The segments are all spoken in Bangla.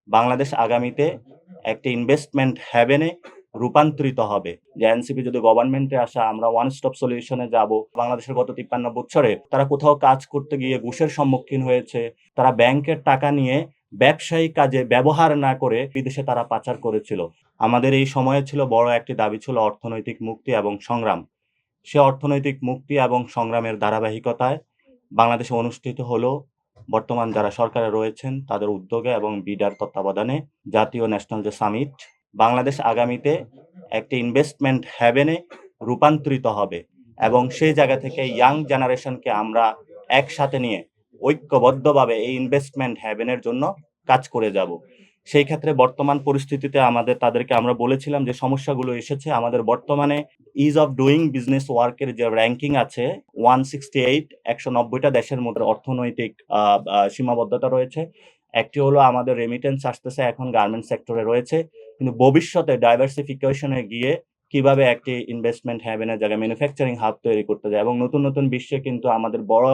বাংলাদেশ আগামীতে একটি ইনভেস্টমেন্ট হ্যাভেনে রূপান্তরিত হবে। যে এনসিপি যদি গভর্নমেন্টে আসে আমরা ওয়ান স্টপ সলিউশনে যাব। বাংলাদেশের গত ৫৩ বছরে তারা কোথাও কাজ করতে গিয়ে ঘুষের সম্মুখীন হয়েছে। তারা ব্যাংকের টাকা নিয়ে ব্যবসায়িক কাজে ব্যবহার না করে বিদেশে তারা পাচার করেছিল। আমাদের এই সময়ে ছিল বড় একটি দাবি ছিল অর্থনৈতিক মুক্তি এবং সংগ্রাম। সে অর্থনৈতিক মুক্তি এবং সংগ্রামের ধারাবাহিকতায় বাংলাদেশে অনুষ্ঠিত হলো বর্তমান যারা সরকারে রয়েছেন তাদের উদ্যোগে এবং বিডার তত্ত্বাবধানে জাতীয় ন্যাশনাল যে সামিট। বাংলাদেশ আগামীতে একটি ইনভেস্টমেন্ট হ্যাভেনে রূপান্তরিত হবে এবং সেই জায়গা থেকে ইয়াং জেনারেশনকে আমরা একসাথে নিয়ে ঐক্যবদ্ধভাবে এই ইনভেস্টমেন্ট হ্যাভেনের জন্য কাজ করে যাব। সেই ক্ষেত্রে বর্তমান পরিস্থিতিতে তাদেরকে আমরা বলেছিলাম যে সমস্যাগুলো এসেছে আমাদের বর্তমানে ইজ অফ ডুইং বিজনেস ওয়ার্কের যে র্যাঙ্কিং আছে 168 190টা দেশের মধ্যে অর্থনৈতিক সীমাবদ্ধতা রয়েছে। একটি হলো আমাদের রেমিটেন্স আসতেছে এখন গার্মেন্টস সেক্টরে রয়েছে, কিন্তু ভবিষ্যতে ডাইভার্সিফিকেশনে গিয়ে কিভাবে একটি ইনভেস্টমেন্ট হ্যাভেনের জায়গায় ম্যানুফ্যাকচারিং হাব তৈরি করতে যায় এবং নতুন নতুন বিশ্বে কিন্তু আমাদের বড়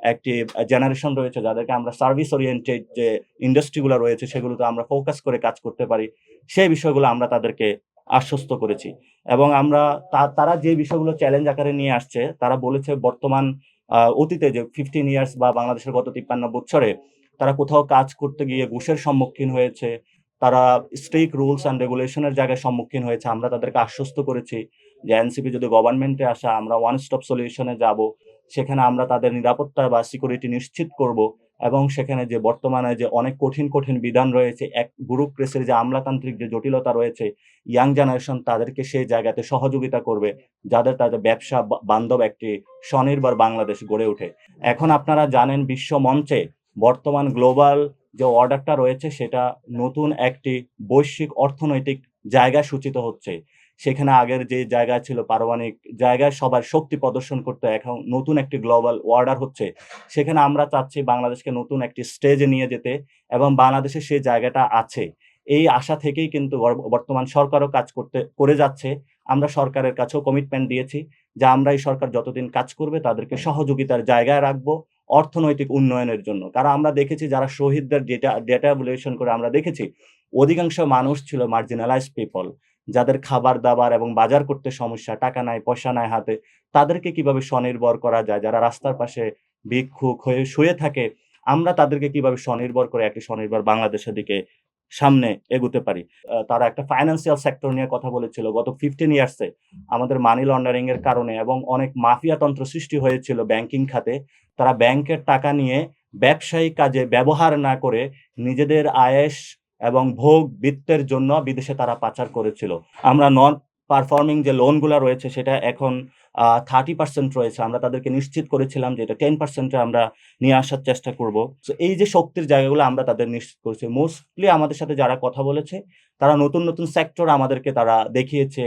একটি জেনারেশন রয়েছে যাদেরকে আমরা সার্ভিস ওরিয়েন্টেড যে ইন্ডাস্ট্রিগুলো রয়েছে সেগুলোতে আমরা ফোকাস করে কাজ করতে পারি। সেই বিষয়গুলো আমরা তাদেরকে আশ্বস্ত করেছি এবং আমরা তারা যে বিষয়গুলো চ্যালেঞ্জ আকারে নিয়ে আসছে তারা বলেছে বর্তমান অতীতে যে 15 ইয়ার্স বা বাংলাদেশের গত ৫৩ বছরে তারা কোথাও কাজ করতে গিয়ে ঘুষের সম্মুখীন হয়েছে। তারা স্ট্রিক্ট রুলস অ্যান্ড রেগুলেশনের জায়গায় সম্মুখীন হয়েছে। আমরা তাদেরকে আশ্বস্ত করেছি যে এনসিপি যদি গভর্নমেন্টে আসে আমরা ওয়ান স্টপ সলিউশনে যাব। সেখানে আমরা তাদের নিরাপত্তা বা সিকিউরিটি নিশ্চিত করব এবং সেখানে যে বর্তমানে যে অনেক কঠিন, কঠিন বিধান রয়েছে, এক ব্যুরোক্রেসির যে আমলাতান্ত্রিক যে জটিলতা রয়েছে, ইয়াং জেনারেশন তাদেরকে সেই জায়গাতে সহযোগিতা করবে, যাদের তাদের ব্যবসা বান্ধব একটি স্বনির্ভর বাংলাদেশ গড়ে ওঠে। এখন আপনারা জানেন বিশ্ব মঞ্চে বর্তমান গ্লোবাল যে অর্ডারটা রয়েছে সেটা নতুন একটি বৈশ্বিক অর্থনৈতিক জায়গা সূচিত হচ্ছে। সেখানে আগের যে জায়গা ছিল পারমাণবিক জায়গায় সবার শক্তি প্রদর্শন করতে, এখন নতুন একটি গ্লোবাল অর্ডার হচ্ছে। সেখানে আমরা চাচ্ছি বাংলাদেশকে নতুন একটি স্টেজে নিয়ে যেতে এবং বাংলাদেশে সেই জায়গাটা আছে। এই আশা থেকেই কিন্তু বর্তমান সরকারও কাজ করে যাচ্ছে। আমরা সরকারের কাছেও কমিটমেন্ট দিয়েছি যে আমরা এই সরকার যতদিন কাজ করবে তাদেরকে সহযোগিতার জায়গায় রাখবো অর্থনৈতিক উন্নয়নের জন্য। কারণ আমরা দেখেছি যারা শহীদদের ডেটা এভ্যালুয়েশন করে আমরা দেখেছি অধিকাংশ মানুষ ছিল মার্জিনালাইজড পিপল। যাদের খাবার-দাবার এবং বাজার করতে সমস্যা, টাকা নাই, পয়সা নাই হাতে। তাদেরকে কিভাবে স্বনির্ভর করা যায়? যারা রাস্তার পাশে ভিক্ষুক হয়ে শুয়ে থাকে, আমরা তাদেরকে কিভাবে স্বনির্ভর করে একটি স্বনির্ভর বাংলাদেশের দিকে সামনে এগুতে পারি। তারা একটা ফাইন্যান্সিয়াল সেক্টর নিয়ে কথা বলেছিল। গত 15 ইয়ার্স এ আমাদের মানি লন্ডারিং এর কারণে এবং অনেক মাফিয়া তন্ত্র সৃষ্টি হয়েছিল ব্যাংকিং খাতে। তারা ব্যাংকের টাকা নিয়ে ব্যবসায়িক কাজে ব্যবহার না করে নিজেদের আয়েশ এবং ভোগ বিত্তের জন্য বিদেশে তারা পাচার করেছিল। আমরা নন পারফর্মিং যে লোনগুলা রয়েছে সেটা এখন 30% রয়েছে। আমরা তাদেরকে নিশ্চিত করেছিলাম যে এটা 10% এ আমরা নিয়ে আসার চেষ্টা করব। সো এই যে শক্তির জায়গাগুলো আমরা তাদের নিশ্চিত করেছি। মোস্টলি আমাদের সাথে যারা কথা বলেছে তারা নতুন, নতুন সেক্টর আমাদেরকে তারা দেখিয়েছে।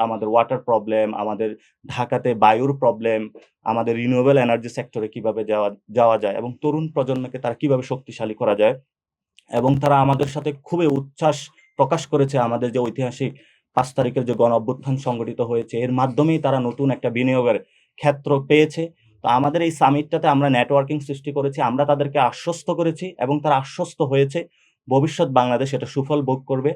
আমাদের ওয়াটার প্রবলেম, আমাদের ঢাকাতে বায়ুর প্রবলেম, আমাদের রিনিউয়েবল এনার্জি সেক্টরে কিভাবে যাওয়া যায় এবং তরুণ প্রজন্মকে তারা কিভাবে শক্তিশালী করা যায়। এবং তারা আমাদের সাথে খুবই উচ্ছ্বাস প্রকাশ করেছে আমাদের যে ঐতিহাসিক ৫ তারিখের যে গণঅভ্যুত্থান সংগঠিত হয়েছে এর মাধ্যমেই তারা নতুন একটা বিনিয়োগের ক্ষেত্র পেয়েছে। তো আমাদের এই সামিটটাতে আমরা নেটওয়ার্কিং সৃষ্টি করেছি। আমরা তাদেরকে আশ্বস্ত করেছি এবং তারা আশ্বস্ত হয়েছে ভবিষ্যৎ বাংলাদেশ এটা সুফল ভোগ করবে।